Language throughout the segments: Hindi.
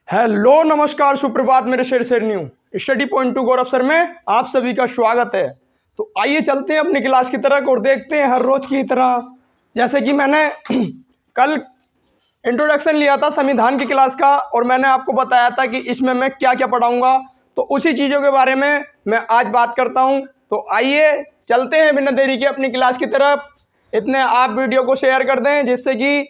हेलो नमस्कार सुप्रभात मेरे शेर न्यू स्टडी पॉइंट टू गौरव सर में आप सभी का स्वागत है। तो आइए चलते हैं अपनी क्लास की तरफ और देखते हैं हर रोज़ की तरह। जैसे कि मैंने कल इंट्रोडक्शन लिया था संविधान की क्लास का और मैंने आपको बताया था कि इसमें मैं क्या क्या पढ़ाऊंगा, तो उसी चीज़ों के बारे में मैं आज बात करता हूं। तो आइए चलते हैं बिना देरी के अपनी क्लास की तरफ। इतने आप वीडियो को शेयर कर दें जिससे कि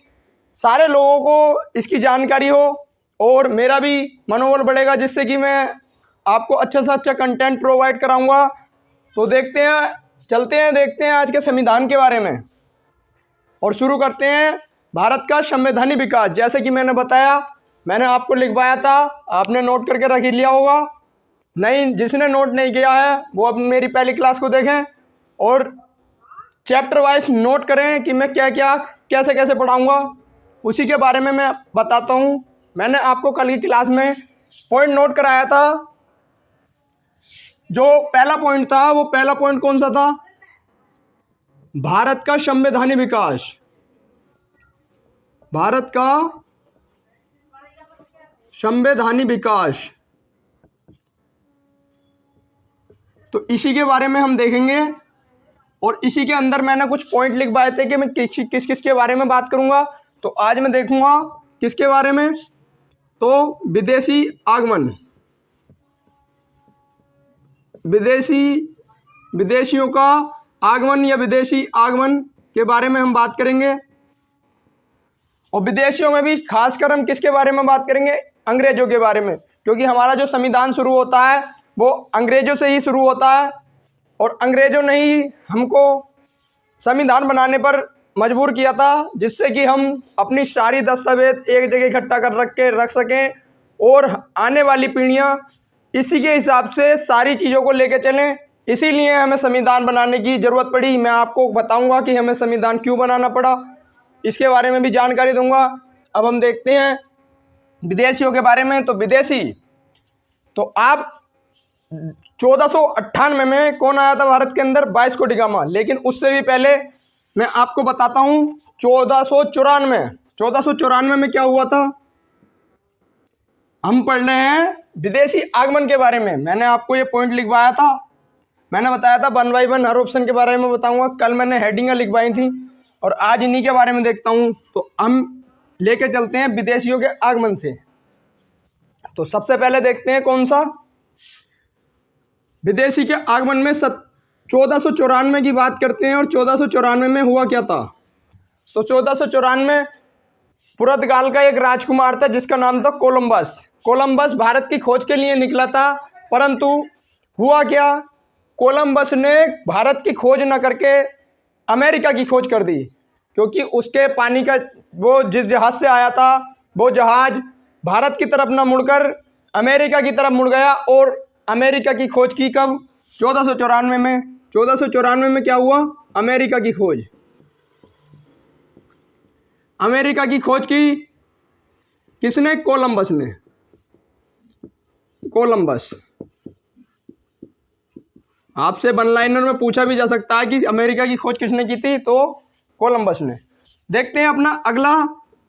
सारे लोगों को इसकी जानकारी हो और मेरा भी मनोबल बढ़ेगा, जिससे कि मैं आपको अच्छा से अच्छा कंटेंट प्रोवाइड कराऊंगा। तो देखते हैं, चलते हैं, देखते हैं आज के संविधान के बारे में और शुरू करते हैं भारत का संवैधानिक विकास। जैसे कि मैंने बताया, मैंने आपको लिखवाया था, आपने नोट करके रख लिया होगा। नहीं, जिसने नोट नहीं किया है वो अब मेरी पहली क्लास को देखें और चैप्टर वाइज नोट करें कि मैं क्या क्या कैसे कैसे पढ़ाऊँगा, उसी के बारे में मैं बताता हूँ। मैंने आपको कल की क्लास में पॉइंट नोट कराया था। जो पहला पॉइंट था, वो पहला पॉइंट कौन सा था? भारत का संवैधानिक विकास। भारत का संवैधानिक विकास, तो इसी के बारे में हम देखेंगे। और इसी के अंदर मैंने कुछ पॉइंट लिखवाए थे कि मैं किस किस के बारे में बात करूंगा। तो आज मैं देखूंगा किसके बारे में, तो विदेशी आगमन, विदेशियों का आगमन या विदेशी आगमन के बारे में हम बात करेंगे। और विदेशियों में भी खासकर हम किसके बारे में बात करेंगे? अंग्रेजों के बारे में, क्योंकि हमारा जो संविधान शुरू होता है वो अंग्रेजों से ही शुरू होता है और अंग्रेजों ने ही हमको संविधान बनाने पर मजबूर किया था, जिससे कि हम अपनी सारी दस्तावेज एक जगह इकट्ठा कर रख सकें और आने वाली पीढ़ियां इसी के हिसाब से सारी चीज़ों को लेकर चलें। इसीलिए हमें संविधान बनाने की ज़रूरत पड़ी। मैं आपको बताऊंगा कि हमें संविधान क्यों बनाना पड़ा, इसके बारे में भी जानकारी दूंगा। अब हम देखते हैं विदेशियों के बारे में। तो विदेशी, तो आप 1498 में कौन आया था भारत के अंदर? Vasco D gamma. लेकिन उससे भी पहले मैं आपको बताता हूँ 1494 में क्या हुआ था। हम पढ़ रहे हैं विदेशी आगमन के बारे में। मैंने आपको ये पॉइंट लिखवाया था, मैंने बताया था 1 बाय 1 हर ऑप्शन के बारे में बताऊंगा। कल मैंने हेडिंग लिखवाई थी और आज इन्हीं के बारे में देखता हूँ। तो हम लेके चलते हैं विदेशियों के आगमन से। तो सबसे पहले देखते हैं कौन सा विदेशी के आगमन में 1494 की बात करते हैं। और 1494 में हुआ क्या था? तो 1494 पुर्तगाल का एक राजकुमार था जिसका नाम था कोलंबस। कोलंबस भारत की खोज के लिए निकला था, परंतु हुआ क्या? कोलंबस ने भारत की खोज न करके अमेरिका की खोज कर दी, क्योंकि उसके पानी का वो जिस जहाज से आया था वो जहाज भारत की तरफ न मुड़कर अमेरिका की तरफ मुड़ गया। और अमेरिका की खोज की कब? 1494 में। 1494 में क्या हुआ? अमेरिका की खोज। अमेरिका की खोज की किसने? कोलंबस ने। कोलंबस। आपसे वन लाइनर में पूछा भी जा सकता है कि अमेरिका की खोज किसने की थी, तो कोलंबस ने। देखते हैं अपना अगला,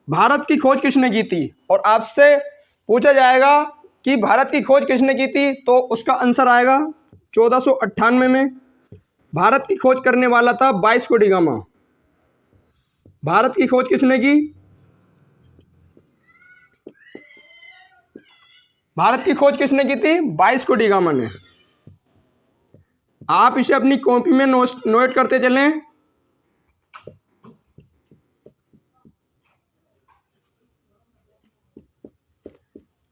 भारत की खोज किसने की थी। और आपसे पूछा जाएगा कि भारत की खोज किसने की थी, तो उसका आंसर आएगा 1498 में भारत की खोज करने वाला था वास्को डी गामा। भारत की खोज किसने की? भारत की खोज किसने की थी? वास्को डी गामा ने। आप इसे अपनी कॉपी में नोट करते चलें।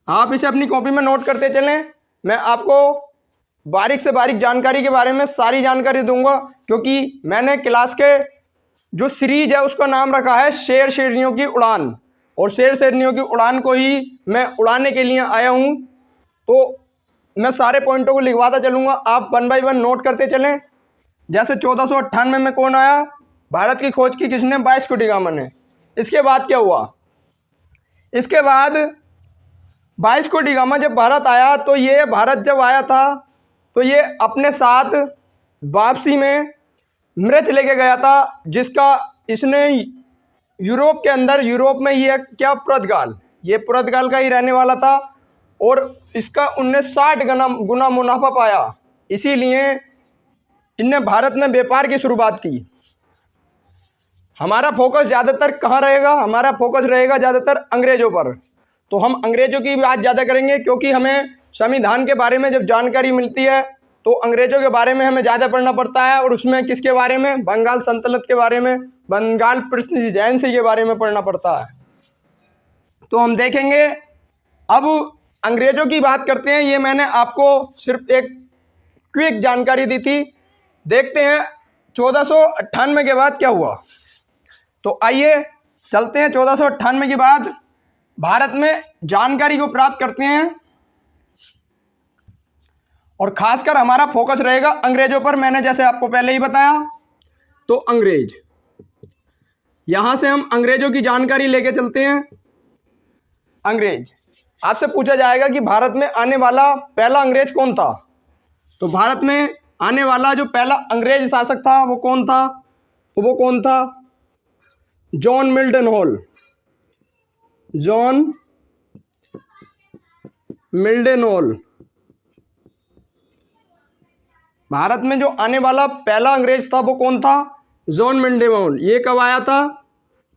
आप इसे अपनी कॉपी में नोट करते चलें। मैं आपको बारीक से बारीक जानकारी के बारे में सारी जानकारी दूंगा, क्योंकि मैंने क्लास के जो सीरीज है उसका नाम रखा है शेर शेरनियों की उड़ान। और शेर शेरनियों की उड़ान को ही मैं उड़ाने के लिए आया हूँ। तो मैं सारे पॉइंटों को लिखवाता चलूँगा, आप 1 बाय 1 नोट करते चलें। जैसे 1498 में कौन आया? भारत की खोज की किसने? वास्को डी गामा ने। इसके बाद क्या हुआ? इसके बाद वास्को डी गामा जब भारत आया, तो ये भारत जब आया था तो ये अपने साथ वापसी में मिर्च लेके गया था, जिसका इसने यूरोप के अंदर, यूरोप में ये क्या? पुर्तगाल, ये पुर्तगाल का ही रहने वाला था और इसका 1960 गुना मुनाफा पाया। इसीलिए इनने भारत में व्यापार की शुरुआत की। हमारा फोकस ज़्यादातर कहाँ रहेगा? हमारा फोकस रहेगा ज़्यादातर अंग्रेज़ों पर। तो हम अंग्रेज़ों की बात ज़्यादा करेंगे, क्योंकि हमें संविधान के बारे में जब जानकारी मिलती है तो अंग्रेज़ों के बारे में हमें ज़्यादा पढ़ना पड़ता है। और उसमें किसके बारे में? बंगाल सल्तनत के बारे में, बंगाल प्रेसिडेंसी के बारे में पढ़ना पड़ता है। तो हम देखेंगे, अब अंग्रेज़ों की बात करते हैं। ये मैंने आपको सिर्फ एक क्विक जानकारी दी थी। देखते हैं 1498 के बाद क्या हुआ। तो आइए चलते हैं 1498 के बाद भारत में जानकारी को प्राप्त करते हैं, और खासकर हमारा फोकस रहेगा अंग्रेजों पर। मैंने जैसे आपको पहले ही बताया, तो अंग्रेज, यहां से हम अंग्रेजों की जानकारी लेके चलते हैं। अंग्रेज, आपसे पूछा जाएगा कि भारत में आने वाला पहला अंग्रेज कौन था? तो भारत में आने वाला जो पहला अंग्रेज शासक था वो कौन था? तो वो कौन था? John Milton hall. John Milton hall. Bharat में जो आने वाला पहला अंग्रेज था वो कौन था? John Milton hall. ये कब आया था?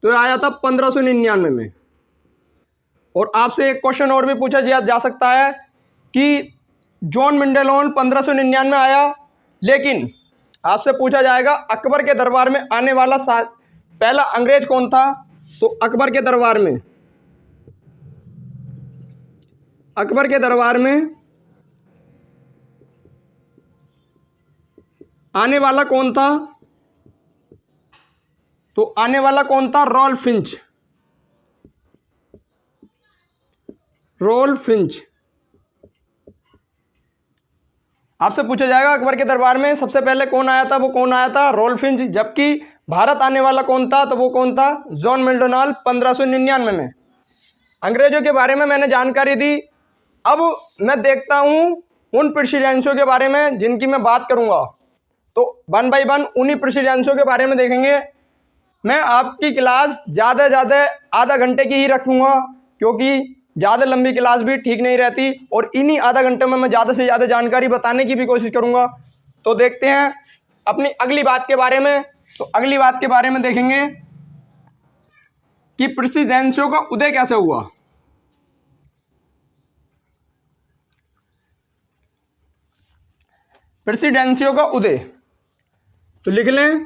तो आया था 1599 में। और आपसे एक क्वेश्चन और भी पूछा जा सकता है कि जॉन मिल्टन हॉल 1599 में आया, लेकिन आपसे पूछा जाएगा अकबर के दरबार में आने वाला पहला अंग्रेज कौन था? तो अकबर के दरबार में आने वाला कौन था? तो आने वाला कौन था? Ralph Fitch. Ralph Fitch. आपसे पूछा जाएगा अकबर के दरबार में सबसे पहले कौन आया था? वो कौन आया था? Ralph Fitch. जबकि भारत आने वाला कौन था? तो वो कौन था? जॉन मिल्टन हॉल 1599 में। अंग्रेजों के बारे में मैंने जानकारी दी। अब मैं देखता हूं उन प्रेसिडेंसियों के बारे में जिनकी मैं बात करूंगा। तो 1 बाय 1 उन्हीं प्रेसिडेंसियों के बारे में देखेंगे। मैं आपकी क्लास ज़्यादा आधा घंटे की ही रखूँगा, क्योंकि ज़्यादा लंबी क्लास भी ठीक नहीं रहती, और इन्हीं आधा घंटे में मैं ज़्यादा से ज़्यादा जानकारी बताने की भी कोशिश करूँगा। तो देखते हैं अपनी अगली बात के बारे में। तो अगली बात के बारे में देखेंगे कि प्रेसिडेंसियों का उदय कैसे हुआ। प्रेसिडेंसियों का उदय, तो लिख लें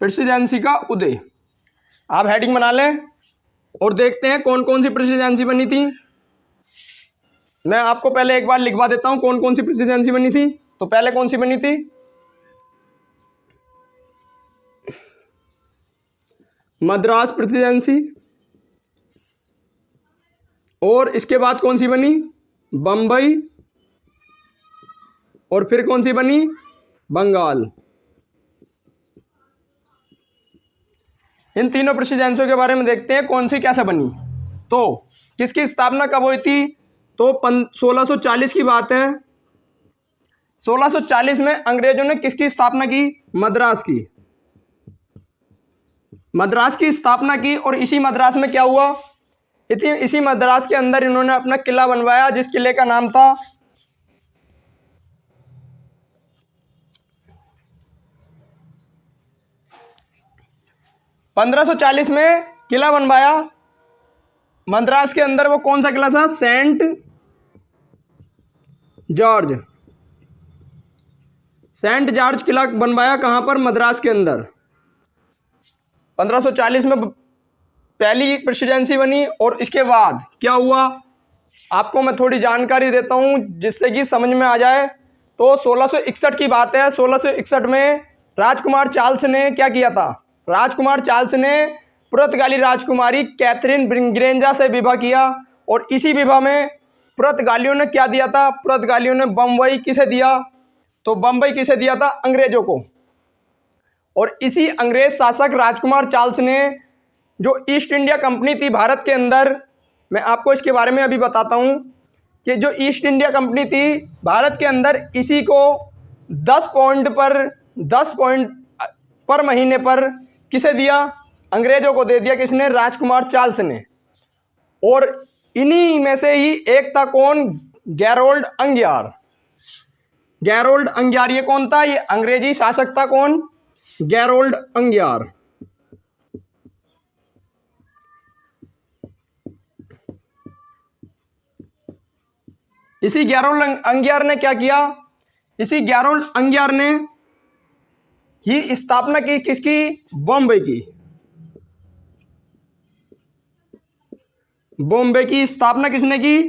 प्रेसिडेंसी का उदय। आप हेडिंग बना लें और देखते हैं कौन कौन सी प्रेसिडेंसी बनी थी। मैं आपको पहले एक बार लिखवा देता हूं कौन कौन सी प्रेसिडेंसी बनी थी। तो पहले कौन सी बनी थी? मद्रास प्रेसिडेंसी। और इसके बाद कौन सी बनी? बंबई। और फिर कौन सी बनी? बंगाल। इन तीनों प्रेसिडेंसियों के बारे में देखते हैं कौन सी कैसे बनी। तो किसकी स्थापना कब हुई थी? तो 1640 की बात है। 1640 में अंग्रेजों ने किसकी स्थापना की? मद्रास की। मद्रास की स्थापना की। और इसी मद्रास में क्या हुआ? इसी मद्रास के अंदर इन्होंने अपना किला बनवाया, जिस किले का नाम था 1540 में किला बनवाया मद्रास के अंदर। वो कौन सा किला था? Saint George. सेंट जॉर्ज किला बनवाया। कहां पर? मद्रास के अंदर। 1540 में पहली प्रेसिडेंसी बनी। और इसके बाद क्या हुआ आपको मैं थोड़ी जानकारी देता हूं जिससे कि समझ में आ जाए। तो 1661 की बात है। 1661 में राजकुमार चार्ल्स ने क्या किया था? राजकुमार चार्ल्स ने पुर्तगाली राजकुमारी कैथरीन ब्रिगेंजा से विवाह किया। और इसी विवाह में पुर्तगालियों ने क्या दिया था? पुर्तगालियों ने बम्बई किसे दिया? तो बम्बई किसे दिया था? अंग्रेजों को। और इसी अंग्रेज शासक राजकुमार चार्ल्स ने जो ईस्ट इंडिया कंपनी थी भारत के अंदर, मैं आपको इसके बारे में अभी बताता हूँ। कि जो ईस्ट इंडिया कंपनी थी भारत के अंदर, इसी को 10 पॉइंट पर महीने पर किसे दिया? अंग्रेजों को दे दिया। किसने? राजकुमार चार्ल्स ने। और इन्हीं में से ही एक था कौन? गैरोल्ड अंगियार। गैरोल्ड अंगियार ये कौन था? ये अंग्रेजी शासक था। कौन? गैरोल्ड अंगियार। इसी गैरोल्ड अंगियार ने क्या किया? इसी गैरोल्ड अंगियार ने ही स्थापना की किसकी? बॉम्बे की। बॉम्बे की स्थापना किसने की?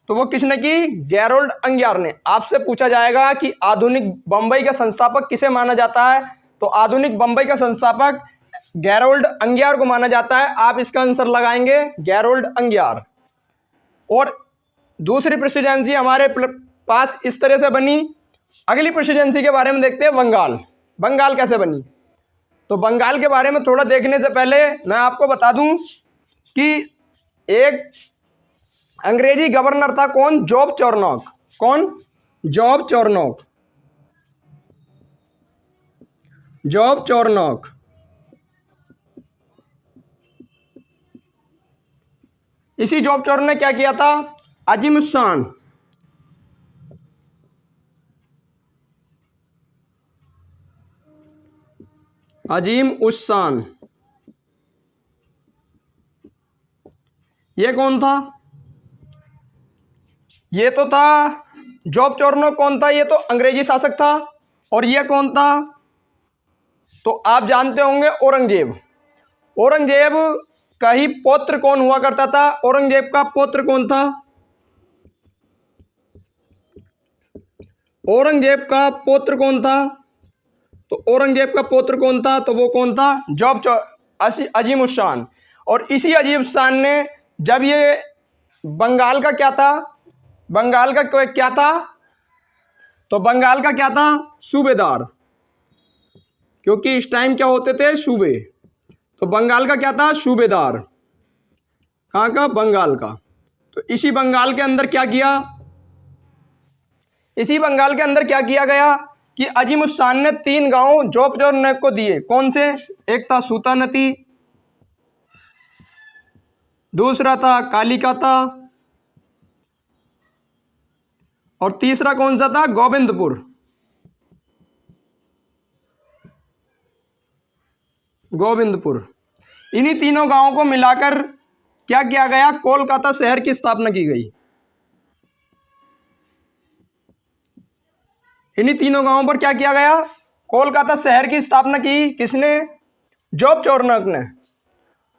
तो वो किसने की? गैरोल्ड अंगियार ने। आपसे पूछा जाएगा कि आधुनिक बंबई का संस्थापक किसे माना जाता है? तो आधुनिक बंबई का संस्थापक गैरोल्ड अंगियार को माना जाता है। आप इसका आंसर लगाएंगे गैरोल्ड अंगियार। और दूसरी प्रेसिडेंसी हमारे पास इस तरह से बनी। अगली प्रेसिडेंसी के बारे में देखते हैं, बंगाल। बंगाल कैसे बनी? तो बंगाल के बारे में थोड़ा देखने से पहले मैं आपको बता दूं कि एक अंग्रेजी गवर्नर था। कौन? जॉब चॉर्नोक। कौन? जॉब चॉर्नोक। जॉब चॉर्नोक। इसी जॉब चॉर्नोक ने क्या किया था? अजीम उस्सान। अजीम उस्सान ये कौन था? ये तो था जॉब चॉर्नोक। कौन था? ये तो अंग्रेजी शासक था। और ये कौन था? तो आप जानते होंगे, औरंगजेब। औरंगजेब का ही पौत्र कौन हुआ करता था? औरंगजेब का पौत्र कौन था? औरंगजेब का पौत्र कौन था? तो औरंगजेब का पौत्र कौन था? तो वो कौन था? अजीम उस्सान। और इसी अजीम उस्सान ने जब ये बंगाल का क्या था? बंगाल का क्या था? तो बंगाल का क्या था? सूबेदार। क्योंकि इस टाइम क्या होते थे? सूबे। तो बंगाल का क्या था? सूबेदार। कहाँ का? बंगाल का। तो इसी बंगाल के अंदर क्या किया? इसी बंगाल के अंदर क्या किया गया कि अजीम उस्सान ने 3 गांव जॉब चॉर्नोक को दिए। कौन से? एक था सूतानती, दूसरा था कालिकाता, और तीसरा कौन सा था? गोविंदपुर। गोविंदपुर। इन्हीं तीनों गांवों को मिलाकर क्या किया गया? कोलकाता शहर की स्थापना की गई। इन्हीं तीनों गांवों पर क्या किया गया? कोलकाता शहर की स्थापना की। किसने? जॉब चॉर्नोक ने।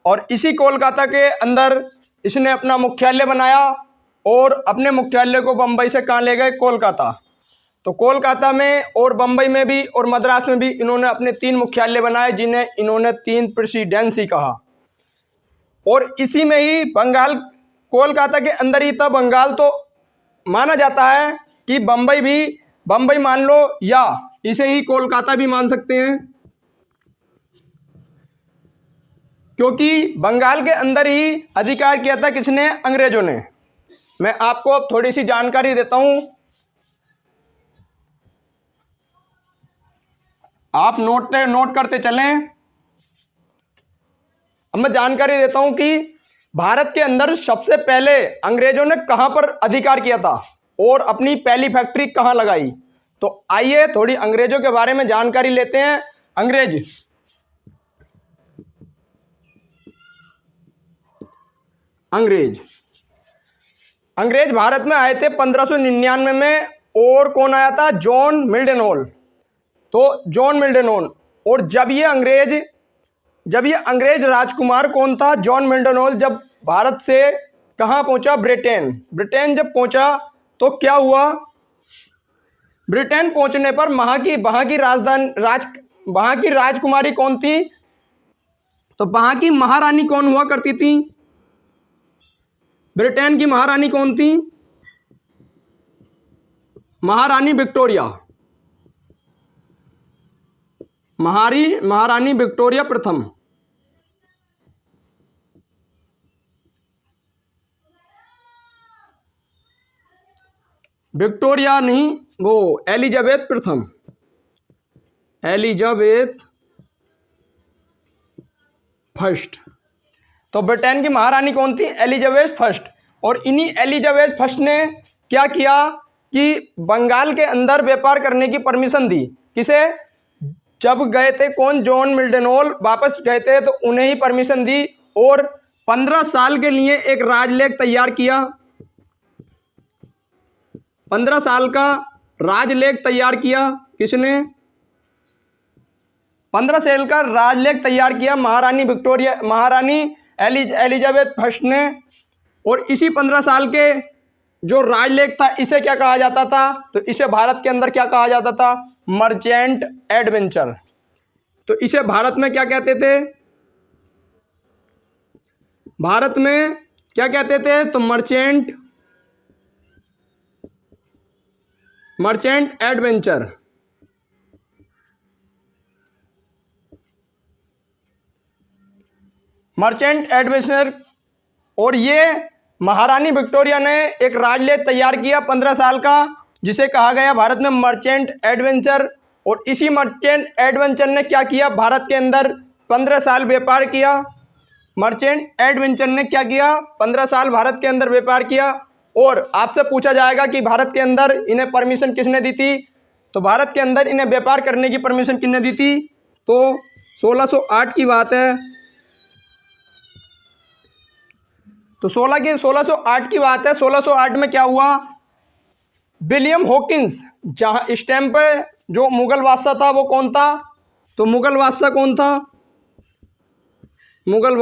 और इसी कोलकाता के अंदर इसने अपना मुख्यालय बनाया। और अपने मुख्यालय को बंबई से कहाँ ले गए? कोलकाता। तो कोलकाता में और बंबई में भी और मद्रास में भी इन्होंने अपने 3 मुख्यालय बनाए, जिन्हें इन्होंने 3 प्रेसिडेंसी कहा। और इसी में ही बंगाल, कोलकाता के अंदर ही था बंगाल। तो माना जाता है कि बंबई भी, बंबई मान लो या इसे ही कोलकाता भी मान सकते हैं, क्योंकि बंगाल के अंदर ही अधिकार किया था किसने? अंग्रेजों ने। मैं आपको अब थोड़ी सी जानकारी देता हूं, आप नोट करते चलें। अब मैं जानकारी देता हूं कि भारत के अंदर सबसे पहले अंग्रेजों ने कहां पर अधिकार किया था और अपनी पहली फैक्ट्री कहां लगाई। तो आइए थोड़ी अंग्रेजों के बारे में जानकारी लेते हैं। अंग्रेज भारत में आए थे 1599 में। और कौन आया था? जॉन मिल्डन। तो जॉन मिल्डन। और जब ये अंग्रेज राजकुमार कौन था? जॉन मिल्डन। जब भारत से कहां पहुंचा? ब्रिटेन जब पहुंचा तो क्या हुआ? ब्रिटेन पहुंचने पर वहां की राजकुमारी कौन थी? तो वहां की महारानी कौन हुआ करती थी? ब्रिटेन की महारानी कौन थी? महारानी विक्टोरिया। महारानी विक्टोरिया प्रथम। विक्टोरिया नहीं, वो एलिजाबेथ प्रथम, एलिजाबेथ फर्स्ट। तो ब्रिटेन की महारानी कौन थी? Elizabeth first. और इन्हीं एलिजाबेथ फर्स्ट ने क्या किया कि बंगाल के अंदर व्यापार करने की परमिशन दी। किसे? जब गए थे कौन? जॉन मिल्डनोल वापस गए थे तो उन्हें ही परमिशन दी और 15 साल के लिए एक राजलेख तैयार किया। 15 साल का राजलेख तैयार किया। किसने? 15 साल का राजलेख तैयार किया महारानी विक्टोरिया, महारानी एलिजाबेथ फर्स्ट ने। और इसी 15 साल के जो राजलेख था इसे क्या कहा जाता था? तो इसे भारत के अंदर क्या कहा जाता था? Merchant adventure. तो इसे भारत में क्या कहते थे? भारत में क्या कहते थे? तो मर्चेंट एडवेंचर। Merchant adventure. और ये महारानी विक्टोरिया ने एक राजलेख तैयार किया 15 साल का, जिसे कहा गया भारत में मर्चेंट एडवेंचर। और इसी मर्चेंट एडवेंचर ने क्या किया? भारत के अंदर 15 साल व्यापार किया। मर्चेंट एडवेंचर ने क्या किया? 15 साल भारत के अंदर व्यापार किया। और आपसे पूछा जाएगा कि भारत के अंदर इन्हें परमिशन किसने दी थी? तो भारत के अंदर इन्हें व्यापार करने की परमिशन किसने दी थी? तो 1608 की बात है। तो 1608 की बात है। 1608 में क्या हुआ? विलियम हॉकिंस, जहां इस टाइम पे जो मुगल बादशाह था वो कौन था? तो मुगल बादशाह कौन था? मुगल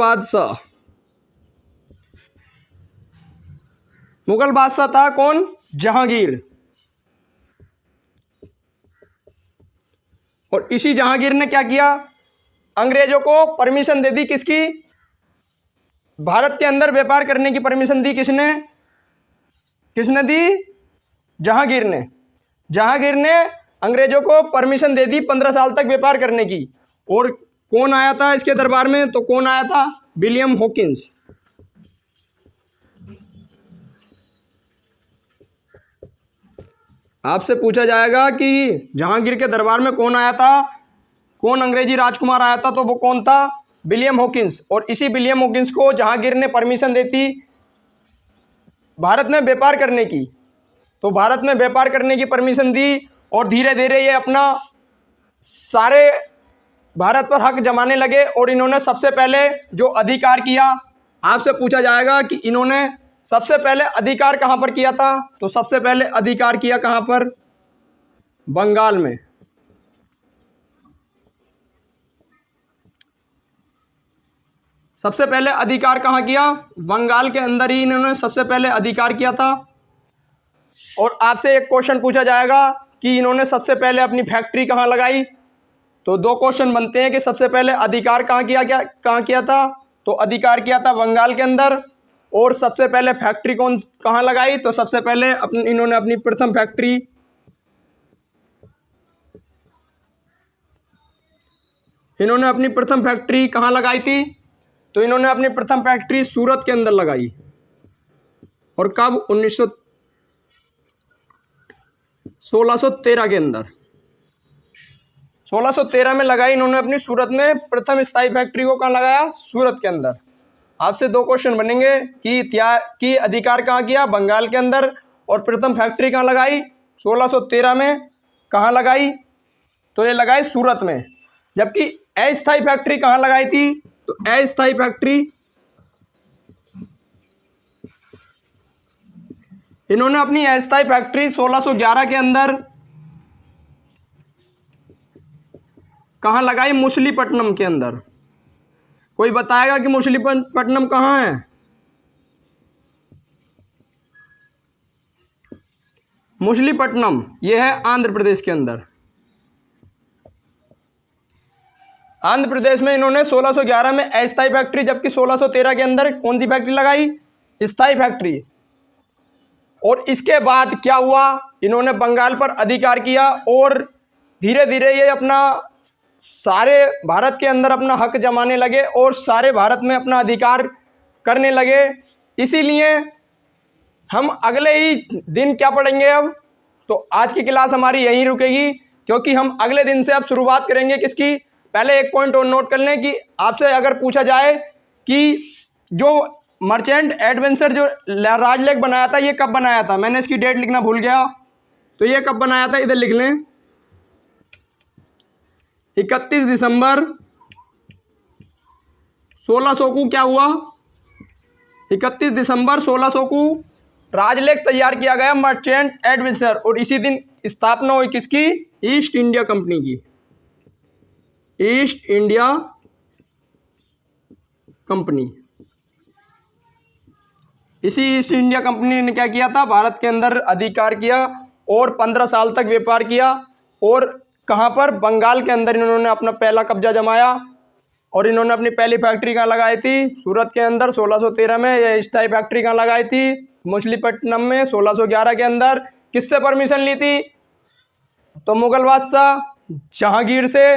बादशाह था कौन? जहांगीर। और इसी जहांगीर ने क्या किया? अंग्रेजों को परमिशन दे दी। किसकी? भारत के अंदर व्यापार करने की परमिशन दी। किसने दी? जहांगीर ने। जहांगीर ने अंग्रेजों को परमिशन दे दी 15 साल तक व्यापार करने की। और कौन आया था इसके दरबार में? तो कौन आया था? William Hawkins. आपसे पूछा जाएगा कि जहांगीर के दरबार में कौन आया था, कौन अंग्रेजी राजकुमार आया था? तो वो कौन था? William Hawkins. और इसी विलियम हॉकिंस को जहांगीर ने परमिशन देती भारत में व्यापार करने की। तो भारत में व्यापार करने की परमिशन दी और धीरे धीरे ये अपना सारे भारत पर हक जमाने लगे। और इन्होंने सबसे पहले जो अधिकार किया, आपसे पूछा जाएगा कि इन्होंने सबसे पहले अधिकार कहाँ पर किया था? तो सबसे पहले अधिकार किया कहाँ पर? बंगाल में। सबसे पहले अधिकार कहाँ किया? बंगाल के अंदर ही इन्होंने सबसे पहले अधिकार किया था। और आपसे एक क्वेश्चन पूछा जाएगा कि इन्होंने सबसे पहले अपनी फैक्ट्री कहाँ लगाई? तो दो क्वेश्चन बनते हैं कि सबसे पहले अधिकार कहाँ किया था? तो अधिकार किया था बंगाल के अंदर। और सबसे पहले फैक्ट्री कहाँ लगाई? तो सबसे पहले इन्होंने अपनी प्रथम फैक्ट्री कहाँ लगाई थी? तो इन्होंने अपनी प्रथम फैक्ट्री सूरत के अंदर लगाई। और कब? 1613 के अंदर। 1613 में लगाई इन्होंने अपनी सूरत में प्रथम स्थायी फैक्ट्री को। कहाँ लगाया? सूरत के अंदर। आपसे दो क्वेश्चन बनेंगे कि अधिकार कहाँ किया? बंगाल के अंदर। और प्रथम फैक्ट्री कहाँ लगाई? 1613 में। कहाँ लगाई? तो ये लगाई सूरत में। जबकि अस्थायी फैक्ट्री कहाँ लगाई थी? तो अस्थायी फैक्ट्री इन्होंने अपनी अस्थायी फैक्ट्री 1611 के अंदर कहाँ लगाई? मछलीपट्टनम के अंदर। कोई बताएगा कि मछलीपट्टनम कहाँ है? मछलीपट्टनम यह है आंध्र प्रदेश के अंदर। आंध्र प्रदेश में इन्होंने 1611 में अस्थायी फैक्ट्री, जबकि 1613 के अंदर कौन सी फैक्ट्री लगाई? स्थायी फैक्ट्री। और इसके बाद क्या हुआ? इन्होंने बंगाल पर अधिकार किया और धीरे धीरे ये अपना सारे भारत के अंदर अपना हक जमाने लगे और सारे भारत में अपना अधिकार करने लगे। इसीलिए हम अगले ही दिन क्या पढ़ेंगे? अब तो आज की क्लास हमारी यहीं रुकेगी, क्योंकि हम अगले दिन से अब शुरुआत करेंगे किसकी। पहले एक पॉइंट और नोट कर लें कि आपसे अगर पूछा जाए कि जो मर्चेंट एडवेंचर जो राज लेक बनाया था ये कब बनाया था, मैंने इसकी डेट लिखना भूल गया, तो ये कब बनाया था इधर लिख लें, 31 दिसंबर 1600 को क्या हुआ, 31 दिसंबर 1600 को राजलेख तैयार किया गया मर्चेंट एडवेंचर, और इसी दिन स्थापना हुई किसकी, ईस्ट इंडिया कंपनी की, ईस्ट इंडिया कंपनी। इसी ईस्ट इंडिया कंपनी ने क्या किया था, भारत के अंदर अधिकार किया और 15 साल तक व्यापार किया, और कहाँ पर, बंगाल के अंदर इन्होंने अपना पहला कब्जा जमाया, और इन्होंने अपनी पहली फैक्ट्री कहाँ लगाई थी, सूरत के अंदर 1613 में। ये स्टाई फैक्ट्री कहाँ लगाई थी, मछलीपट्टनम में 1611 के अंदर। किससे परमिशन ली थी, तो मुगल बादशाह जहांगीर से।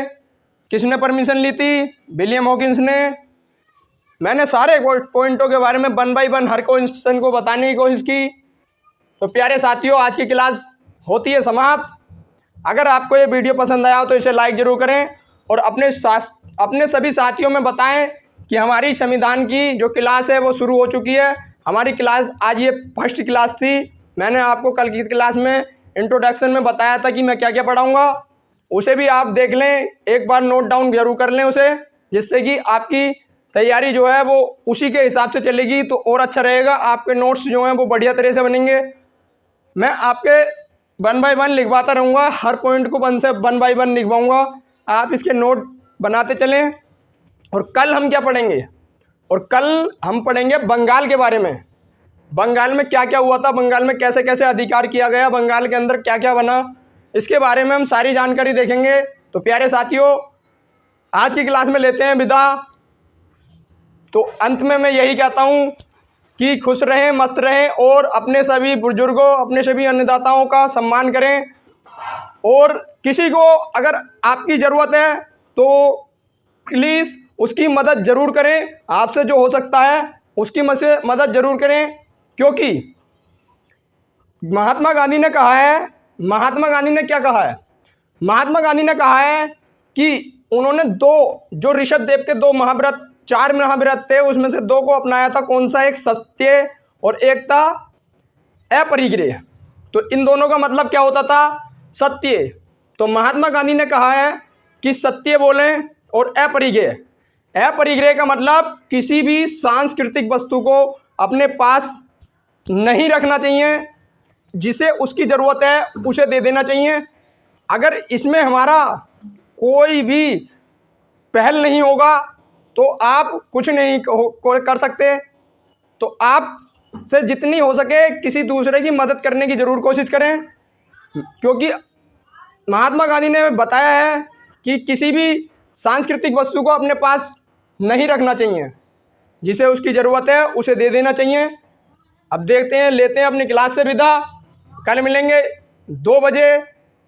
किसने परमिशन ली थी, विलियम हॉकिंस ने। मैंने सारे पॉइंटों के बारे में one by one her question को बताने की कोशिश की। तो प्यारे साथियों, आज की क्लास होती है समाप्त। अगर आपको ये वीडियो पसंद आया हो तो इसे लाइक जरूर करें, और अपने सभी साथियों में बताएं कि हमारी संविधान की जो क्लास है वो शुरू हो चुकी है। हमारी क्लास आज ये फर्स्ट क्लास थी। मैंने आपको कल की क्लास में इंट्रोडक्शन में बताया था कि मैं क्या क्या पढ़ाऊँगा, उसे भी आप देख लें, एक बार नोट डाउन जरूर कर लें उसे, जिससे कि आपकी तैयारी जो है वो उसी के हिसाब से चलेगी तो और अच्छा रहेगा। आपके नोट्स जो हैं वो बढ़िया तरह से बनेंगे। मैं आपके वन बाय वन लिखवाता रहूँगा, हर पॉइंट को वन बाय वन लिखवाऊँगा, आप इसके नोट बनाते चलें। और कल हम क्या पढ़ेंगे, और कल हम पढ़ेंगे बंगाल के बारे में। बंगाल में क्या क्या हुआ था, बंगाल में कैसे कैसे अधिकार किया गया, बंगाल के अंदर क्या क्या बना, इसके बारे में हम सारी जानकारी देखेंगे। तो प्यारे साथियों, आज की क्लास में लेते हैं विदा। तो अंत में मैं यही कहता हूँ कि खुश रहें, मस्त रहें, और अपने सभी बुजुर्गों, अपने सभी अन्नदाताओं का सम्मान करें। और किसी को अगर आपकी ज़रूरत है तो प्लीज़ उसकी मदद ज़रूर करें, आपसे जो हो सकता है उसकी मदद ज़रूर करें। क्योंकि महात्मा गांधी ने कहा है, महात्मा गांधी ने क्या कहा है, महात्मा गांधी ने कहा है कि उन्होंने जो ऋषभ देव के 2 महाव्रत, 4 महाव्रत थे, उसमें से 2 को अपनाया था। कौन सा, एक सत्य और एक था अपरिग्रह। तो इन दोनों का मतलब क्या होता था, सत्य। तो महात्मा गांधी ने कहा है कि सत्य बोलें और अपरिग्रह। अपरिग्रह का मतलब किसी भी सांस्कृतिक वस्तु को अपने पास नहीं रखना चाहिए, जिसे उसकी ज़रूरत है उसे दे देना चाहिए। अगर इसमें हमारा कोई भी पहल नहीं होगा तो आप कुछ नहीं कर सकते। तो आप से जितनी हो सके किसी दूसरे की मदद करने की ज़रूर कोशिश करें, क्योंकि महात्मा गांधी ने बताया है कि किसी भी सांस्कृतिक वस्तु को अपने पास नहीं रखना चाहिए, जिसे उसकी ज़रूरत है उसे दे देना चाहिए। अब देखते हैं, लेते हैं अपनी क्लास से विदा। कल मिलेंगे 2 बजे।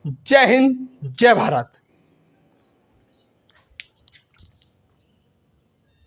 जय हिंद, जय भारत।